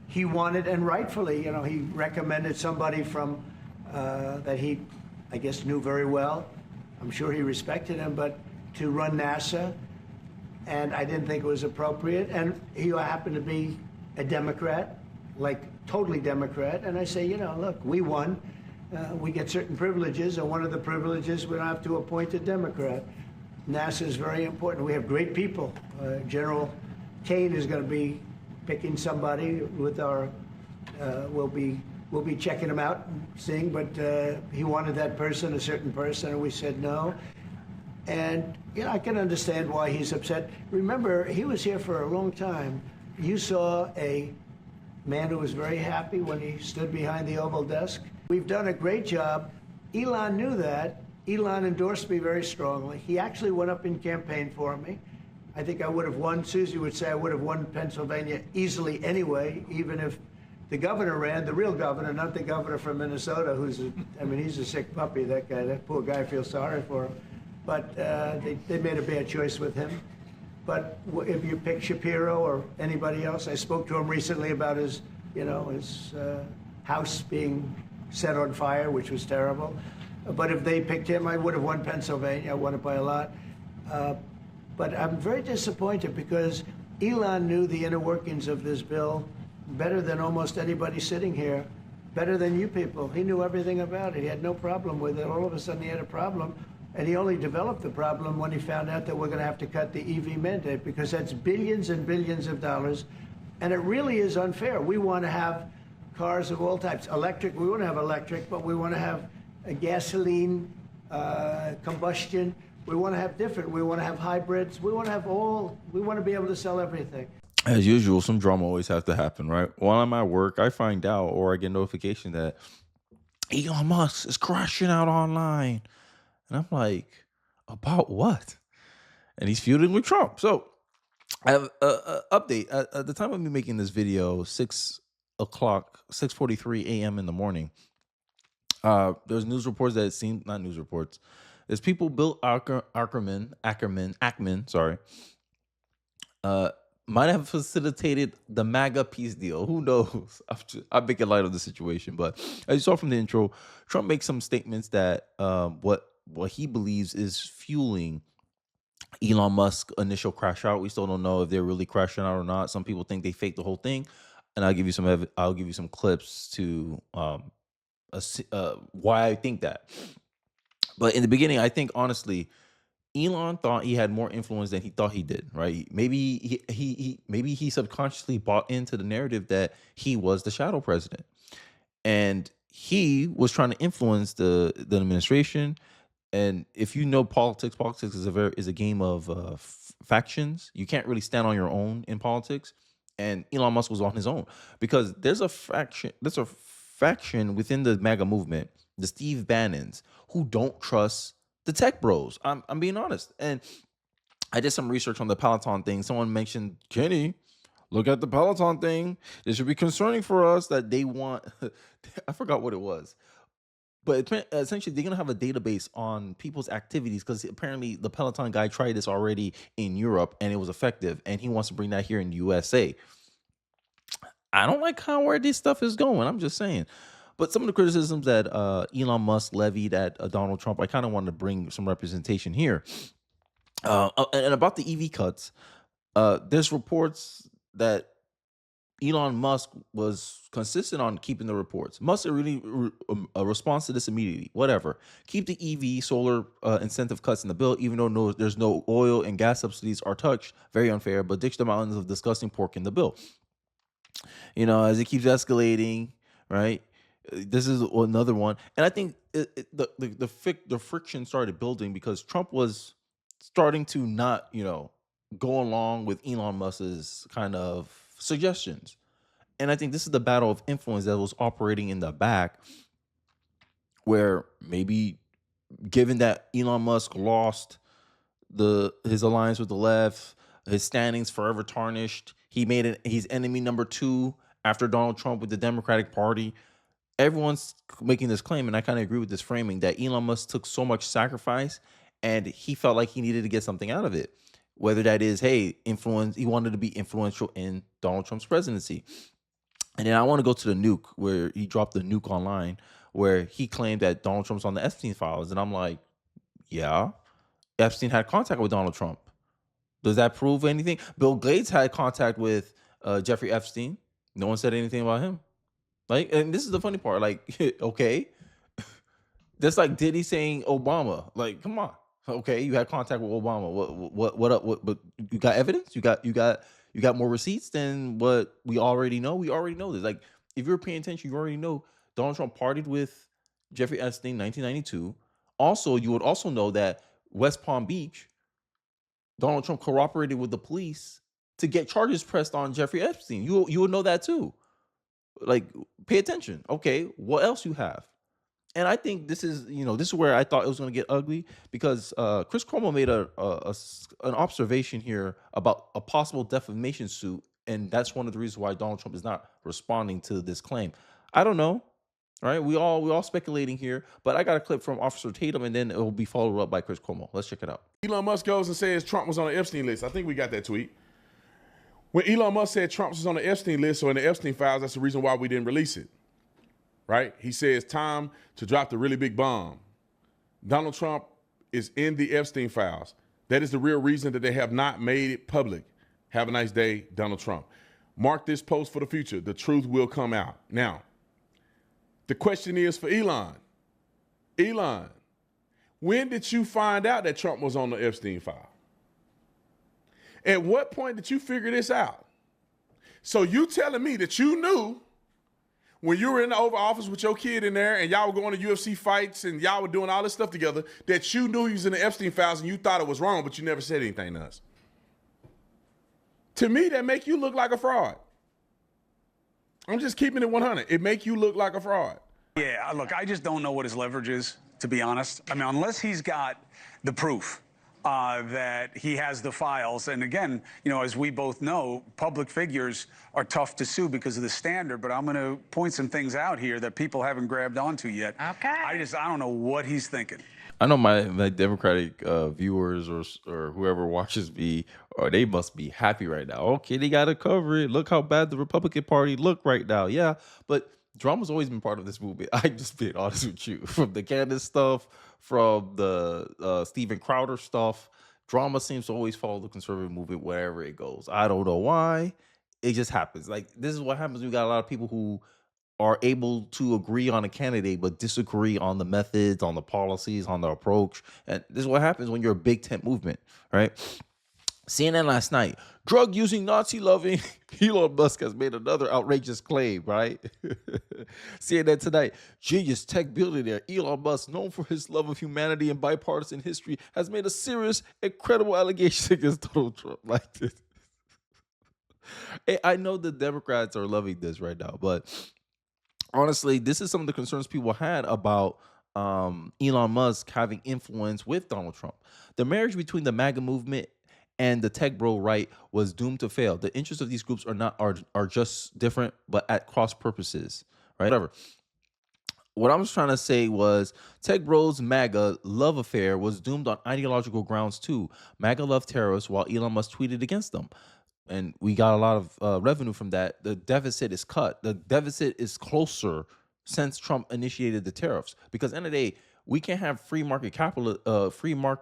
he wanted, and rightfully, he recommended somebody from that he, I guess, knew very well. I'm sure he respected him, but to run NASA, and I didn't think it was appropriate. And he happened to be a Democrat, like totally Democrat. And I say, look, we won. We get certain privileges, and one of the privileges, we don't have to appoint a Democrat. NASA is very important. We have great people. General Kane is going to be picking somebody with our, we'll be checking him out and seeing, but he wanted that person, a certain person, and we said no. And I can understand why he's upset. Remember, he was here for a long time. You saw a man who was very happy when he stood behind the Oval desk. We've done a great job. Elon knew that. Elon endorsed me very strongly. He actually went up in campaign for me. I think I would have won. Susie would say I would have won Pennsylvania easily anyway, even if the governor ran, the real governor, not the governor from Minnesota, he's a sick puppy, that guy. That poor guy, I feel sorry for him. But they made a bad choice with him. But if you pick Shapiro or anybody else, I spoke to him recently about his house being set on fire, which was terrible. But if they picked him, I would have won Pennsylvania. I won it by a lot. But I'm very disappointed because Elon knew the inner workings of this bill better than almost anybody sitting here, better than you people. He knew everything about it. He had no problem with it. All of a sudden, he had a problem. And he only developed the problem when he found out that we're going to have to cut the EV mandate, because that's billions and billions of dollars. And it really is unfair. We want to have cars of all types. Electric, we want to have electric, but we want to have a gasoline, combustion. We want to have different. We want to have hybrids. We want to have we want to be able to sell everything. As usual, some drama always has to happen, right? While I'm at work, I find out or I get notification that Elon Musk is crashing out online. And I'm like, about what? And he's feuding with Trump. So I have an update. At the time of me making this video, 6:43 a.m. in the morning, there's news reports that it seemed, not news reports, there's people built Ackerman, sorry, might have facilitated the MAGA peace deal. Who knows? I'm making light of the situation. But as you saw from the intro, Trump makes some statements that what he believes is fueling Elon Musk's initial crash out. We still don't know if they're really crashing out or not. Some people think they faked the whole thing, and I'll give you some clips to why I think that. But in the beginning, I think honestly, Elon thought he had more influence than he thought he did. Right? Maybe he subconsciously bought into the narrative that he was the shadow president, and he was trying to influence the administration. And if you know politics is a game of factions. You can't really stand on your own in politics. And Elon Musk was on his own because there's a faction within the MAGA movement, the Steve Bannons, who don't trust the tech bros. I'm being honest. And I did some research on the Peloton thing. Someone mentioned, Kenny, look at the Peloton thing. It should be concerning for us that they want, I forgot what it was. But essentially, they're going to have a database on people's activities because apparently the Peloton guy tried this already in Europe and it was effective. And he wants to bring that here in the USA. I don't like where this stuff is going. I'm just saying. But some of the criticisms that Elon Musk levied at Donald Trump, I kind of wanted to bring some representation here. And about the EV cuts, there's reports that Elon Musk was consistent on keeping the reports. Musk really responds to this immediately. Whatever. Keep the EV solar incentive cuts in the bill, even though there's no oil and gas subsidies are touched. Very unfair, but ditch the mountains of disgusting pork in the bill. As it keeps escalating, right? This is another one. And I think the friction started building because Trump was starting to not, go along with Elon Musk's kind of suggestions. And I think this is the battle of influence that was operating in the back, where maybe given that Elon Musk lost his alliance with the left, his standings forever tarnished, he's enemy number 2 after Donald Trump with the Democratic Party. Everyone's making this claim, and I kind of agree with this framing, that Elon Musk took so much sacrifice and he felt like he needed to get something out of it. Whether that is, hey, influence, he wanted to be influential in Donald Trump's presidency. And then I want to go to the nuke where he dropped the nuke online, where he claimed that Donald Trump's on the Epstein files. And I'm like, yeah, Epstein had contact with Donald Trump. Does that prove anything? Bill Gates had contact with Jeffrey Epstein. No one said anything about him. Like, and this is the funny part. Like, okay, that's like Diddy saying Obama. Like, come on. Okay, you had contact with Obama. What up? But you got evidence? You got more receipts than what we already know. We already know this. Like, if you're paying attention, you already know Donald Trump partied with Jeffrey Epstein 1992. Also, you would also know that West Palm Beach, Donald Trump cooperated with the police to get charges pressed on Jeffrey Epstein. You would know that too. Like, pay attention. Okay, what else you have? And I think this is, this is where I thought it was going to get ugly, because Chris Cuomo made an observation here about a possible defamation suit, and that's one of the reasons why Donald Trump is not responding to this claim. I don't know, right? We all speculating here, but I got a clip from Officer Tatum, and then it will be followed up by Chris Cuomo. Let's check it out. Elon Musk goes and says Trump was on the Epstein list. I think we got that tweet. When Elon Musk said Trump was on the Epstein list or in the Epstein files, that's the reason why we didn't release it. Right? He says time to drop the really big bomb. Donald Trump is in the Epstein files. That is the real reason that they have not made it public. Have a nice day, Donald Trump. Mark this post for the future. The truth will come out. Now, the question is for Elon. Elon, when did you find out that Trump was on the Epstein file? At what point did you figure this out? So you telling me that you knew when you were in the Oval Office with your kid in there and y'all were going to UFC fights and y'all were doing all this stuff together, that you knew he was in the Epstein files and you thought it was wrong, but you never said anything to us? To me, that make you look like a fraud. I'm just keeping it 100. It make you look like a fraud. Yeah, look, I just don't know what his leverage is, to be honest. I mean, unless he's got the proof that he has the files. And again, as we both know, public figures are tough to sue because of the standard. But I'm going to point some things out here that people haven't grabbed onto yet. Okay. I don't know what he's thinking. I know my Democratic viewers or whoever watches me, or they must be happy right now. Okay, they got to cover it. Look how bad the Republican Party look right now. Yeah, but drama's always been part of this movement. I just being honest with you. From the Candace stuff, from the Steven Crowder stuff, drama seems to always follow the conservative movement wherever it goes. I don't know why. It just happens. Like, this is what happens. We got a lot of people who are able to agree on a candidate but disagree on the methods, on the policies, on the approach. And this is what happens when you're a big tent movement, right? CNN last night, drug-using, Nazi-loving Elon Musk has made another outrageous claim, right? CNN tonight, genius tech billionaire Elon Musk, known for his love of humanity and bipartisan history, has made a serious and credible allegation against Donald Trump. Like this. I know the Democrats are loving this right now, but honestly, this is some of the concerns people had about Elon Musk having influence with Donald Trump. The marriage between the MAGA movement and the tech bro right was doomed to fail. The interests of these groups are just different, but at cross purposes, right? Whatever. What I was trying to say was tech bros MAGA love affair was doomed on ideological grounds too. MAGA loved terrorists while Elon Musk tweeted against them. And we got a lot of revenue from that. The deficit is cut. The deficit is closer since Trump initiated the tariffs. Because at the end of the day, we can't have free market capital,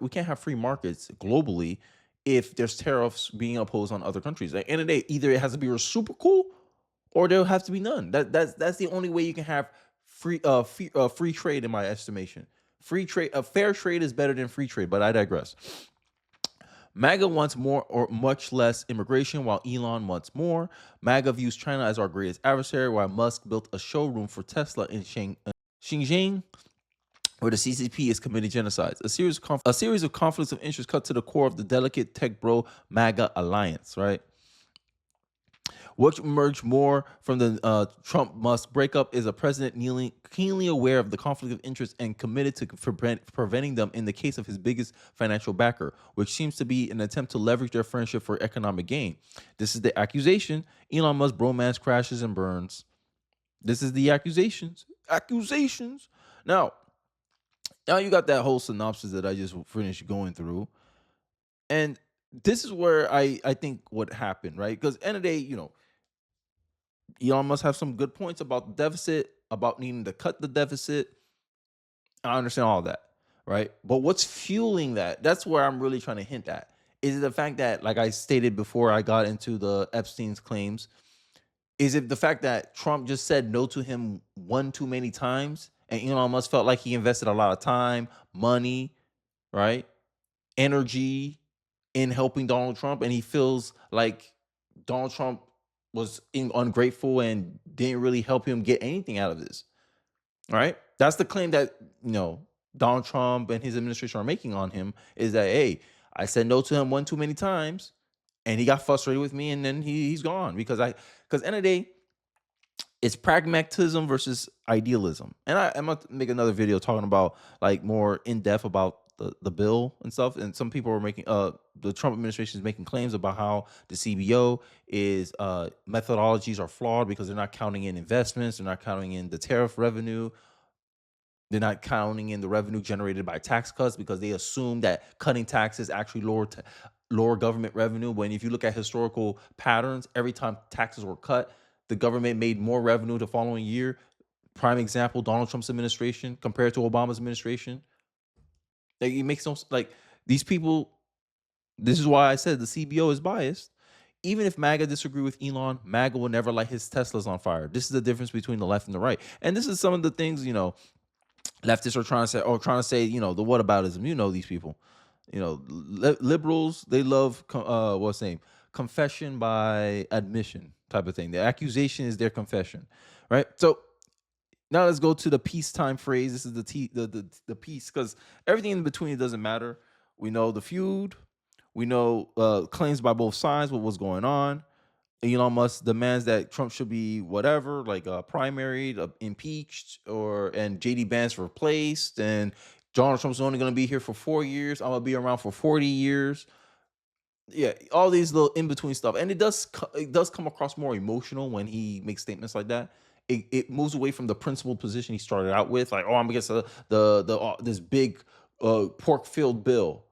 we can't have free markets globally if there's tariffs being imposed on other countries. At the end of the day, either it has to be reciprocal or there'll have to be none. That's the only way you can have free trade, in my estimation. Free trade, fair trade is better than free trade, but I digress. MAGA wants more or much less immigration, while Elon wants more. MAGA views China as our greatest adversary, while Musk built a showroom for Tesla in Xinjiang, where the CCP is committing genocide. A series of conflicts of interest cut to the core of the delicate tech bro MAGA alliance, right? What emerged more from the Trump-Musk breakup is a president keenly aware of the conflict of interest and committed to preventing them in the case of his biggest financial backer, which seems to be an attempt to leverage their friendship for economic gain. This is the accusation. Elon Musk bromance crashes and burns. This is the accusations. Accusations. Now you got that whole synopsis that I just finished going through. And this is where I think what happened, right? Because end of the day, Elon must have some good points about the deficit, about needing to cut the deficit. I understand all that, right? But what's fueling that? That's where I'm really trying to hint at. Is it the fact that, like I stated before I got into the Epstein's claims, is it the fact that Trump just said no to him one too many times? And Elon Musk felt like he invested a lot of time, money, right? Energy in helping Donald Trump. And he feels like Donald Trump was ungrateful and didn't really help him get anything out of this. Right? That's the claim that, Donald Trump and his administration are making on him, is that, hey, I said no to him one too many times and he got frustrated with me and then he's gone because end of the day, it's pragmatism versus idealism. And I'm going to make another video talking about like more in depth about the bill and stuff. And some people are making the Trump administration is making claims about how the CBO is methodologies are flawed because they're not counting in investments, they're not counting in the tariff revenue, they're not counting in the revenue generated by tax cuts because they assume that cutting taxes actually lower government revenue. When if you look at historical patterns, every time taxes were cut, the government made more revenue the following year. Prime example, Donald Trump's administration compared to Obama's administration. Like, it makes no, like, these people, this is why I said the CBO is biased. Even if MAGA disagree with Elon, MAGA will never light his Teslas on fire. This is the difference between the left and the right. And this is some of the things, leftists are trying to say, the whataboutism. These people, liberals, they love, what's the name? Confession by admission type of thing. The accusation is their confession, right? So now let's go to the peacetime phrase. This is the peace, because everything in between, it doesn't matter. We know the feud. We know claims by both sides, what was going on. Elon Musk demands that Trump should be whatever, like primaried, impeached, and JD Vance replaced, and Donald Trump's only going to be here for 4 years. I'm going to be around for 40 years. Yeah, all these little in between stuff, and it does come across more emotional when he makes statements like that. It moves away from the principled position he started out with, like, oh, I'm against this big pork filled bill,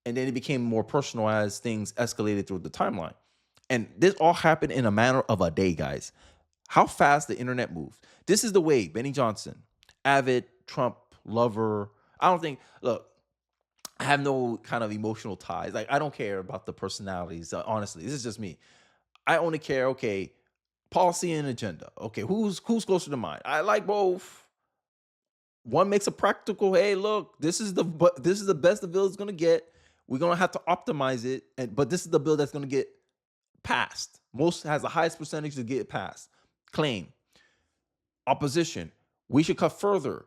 and then it became more personal as things escalated through the timeline. And this all happened in a matter of a day, guys. How fast the internet moves. This is the way. Benny Johnson, avid Trump lover. Look, I have no kind of emotional ties. Like, I don't care about the personalities. Honestly, this is just me. I only care, okay, policy and agenda. Okay, who's closer to mine? I like both. One makes a practical, hey, look, this is the best the bill is gonna get. We're gonna have to optimize it, but this is the bill that's gonna get passed. Most has the highest percentage to get passed. Claim. Opposition. We should cut further.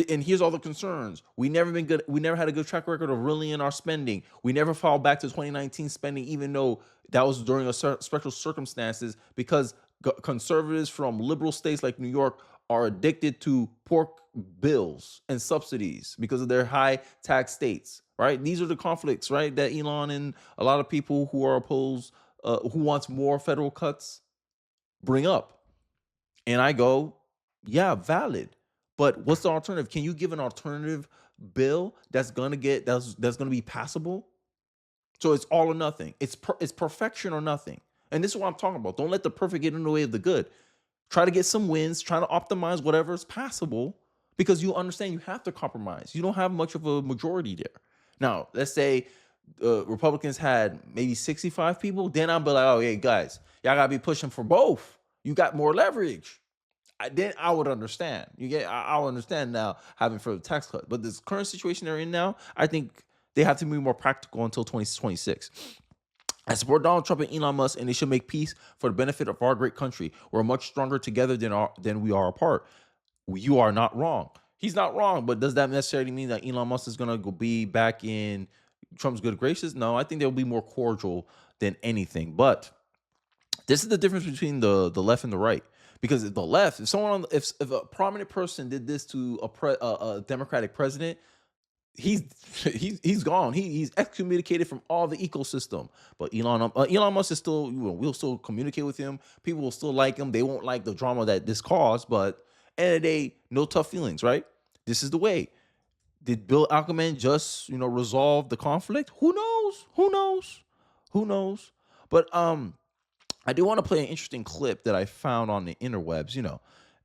And here's all the concerns. We never had a good track record of reeling in our spending. We never fall back to 2019 spending, even though that was during a special circumstances, because conservatives from liberal states like New York are addicted to pork bills and subsidies because of their high tax states, right? These are the conflicts, right, that Elon and a lot of people who are opposed, who wants more federal cuts, bring up. And I go, yeah, valid. But what's the alternative? Can you give an alternative bill that's gonna be passable? So it's all or nothing. It's perfection or nothing. And this is what I'm talking about. Don't let the perfect get in the way of the good. Try to get some wins. Try to optimize whatever is passable, because you understand you have to compromise. You don't have much of a majority there. Now, let's say Republicans had maybe 65 people. Then I'll be like, oh, hey, guys, y'all gotta be pushing for both. You got more leverage. Then I would understand. I'll understand now having further tax cut. But this current situation they're in now, I think they have to be more practical until 2026. I support Donald Trump and Elon Musk, and they should make peace for the benefit of our great country. We're much stronger together than we are apart. You are not wrong. He's not wrong, but does that necessarily mean that Elon Musk is going to be back in Trump's good graces? No, I think they'll be more cordial than anything. But this is the difference between the left and the right. Because the left, if a prominent person did this to a Democratic president, he's gone. He's excommunicated from all the ecosystem. But Elon Musk is still, we'll still communicate with him. People will still like him. They won't like the drama that this caused. But end of the day, no tough feelings, right? This is the way. Did Bill Ackman just resolve the conflict? Who knows? Who knows? But I do want to play an interesting clip that I found on the interwebs,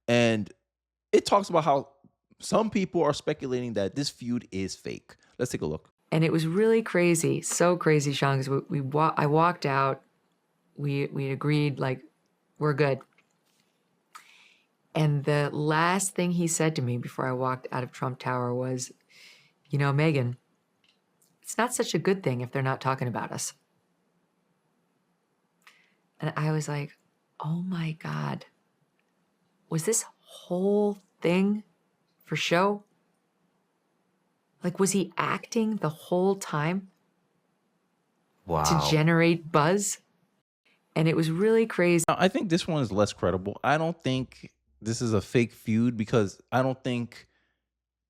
and it talks about how some people are speculating that this feud is fake. Let's take a look. And it was really crazy, so crazy, Sean, because I walked out, we agreed, like, we're good. And the last thing he said to me before I walked out of Trump Tower was, Megan, it's not such a good thing if they're not talking about us. And I was like, oh my God, was this whole thing for show? Like, was he acting the whole time to generate buzz? And it was really crazy. Now, I think this one is less credible. I don't think this is a fake feud because I don't think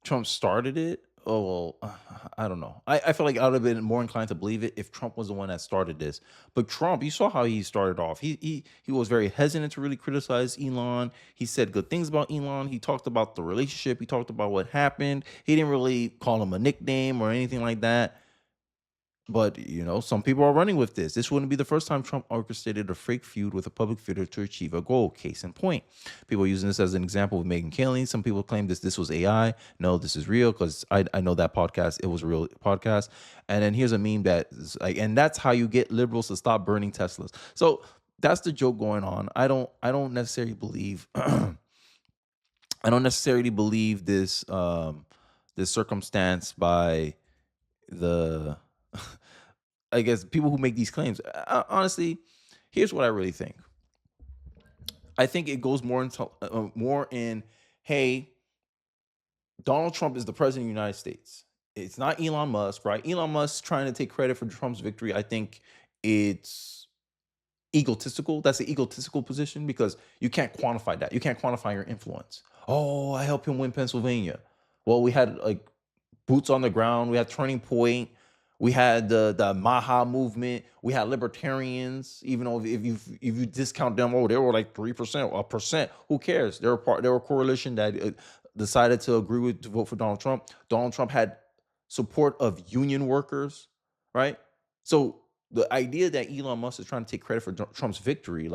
Trump started it. Oh, well, I don't know. I feel like I would have been more inclined to believe it if Trump was the one that started this. But Trump, you saw how he started off. He was very hesitant to really criticize Elon. He said good things about Elon. He talked about the relationship. He talked about what happened. He didn't really call him a nickname or anything like that. But, some people are running with this. This wouldn't be the first time Trump orchestrated a fake feud with a public figure to achieve a goal. Case in point. People are using this as an example with Megyn Kelly. Some people claim this was AI. No, this is real because I know that podcast. It was a real podcast. And then here's a meme and that's how you get liberals to stop burning Teslas. So that's the joke going on. I don't necessarily believe I don't necessarily believe this this circumstance by the I guess people who make these claims. Honestly, here's what I really think. I think it goes more in, hey, Donald Trump is the president of the United States. It's not Elon Musk, right? Elon Musk trying to take credit for Trump's victory. I think it's egotistical. That's an egotistical position because you can't quantify that. You can't quantify your influence. Oh, I helped him win Pennsylvania. Well, we had like boots on the ground. We had Turning Point. We had the MAGA movement. We had libertarians. Even though if you discount them, they were like 3%, a percent. Who cares? They were a coalition that decided to vote for Donald Trump. Donald Trump had support of union workers, right? So the idea that Elon Musk is trying to take credit for Trump's victory,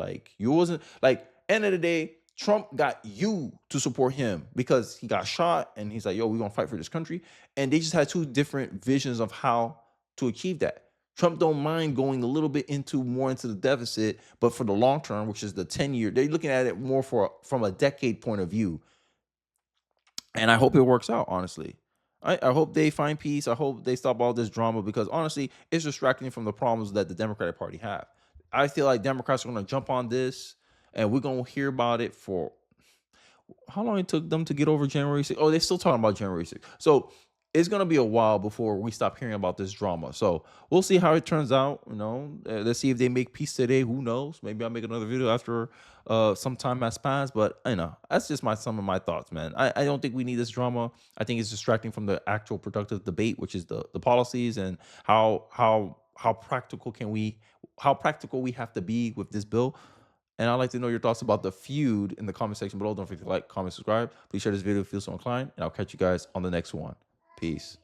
end of the day, Trump got you to support him because he got shot and he's like, yo, we're going to fight for this country. And they just had two different visions of how to achieve that. Trump don't mind going a little bit more into the deficit, but for the long term, which is the 10-year, they're looking at it more from a decade point of view. And I hope it works out, honestly. I hope they find peace. I hope they stop all this drama because honestly, it's distracting from the problems that the Democratic Party have. I feel like Democrats are going to jump on this and we're going to hear about it for how long it took them to get over January 6th. Oh, they're still talking about January 6th. So it's going to be a while before we stop hearing about this drama. So we'll see how it turns out. Let's see if they make peace today. Who knows? Maybe I'll make another video after some time has passed. But that's just some of my thoughts, man. I don't think we need this drama. I think it's distracting from the actual productive debate, which is the policies and how practical we have to be with this bill. And I'd like to know your thoughts about the feud in the comment section below. Don't forget to like, comment, subscribe. Please share this video if you feel so inclined. And I'll catch you guys on the next one. Peace.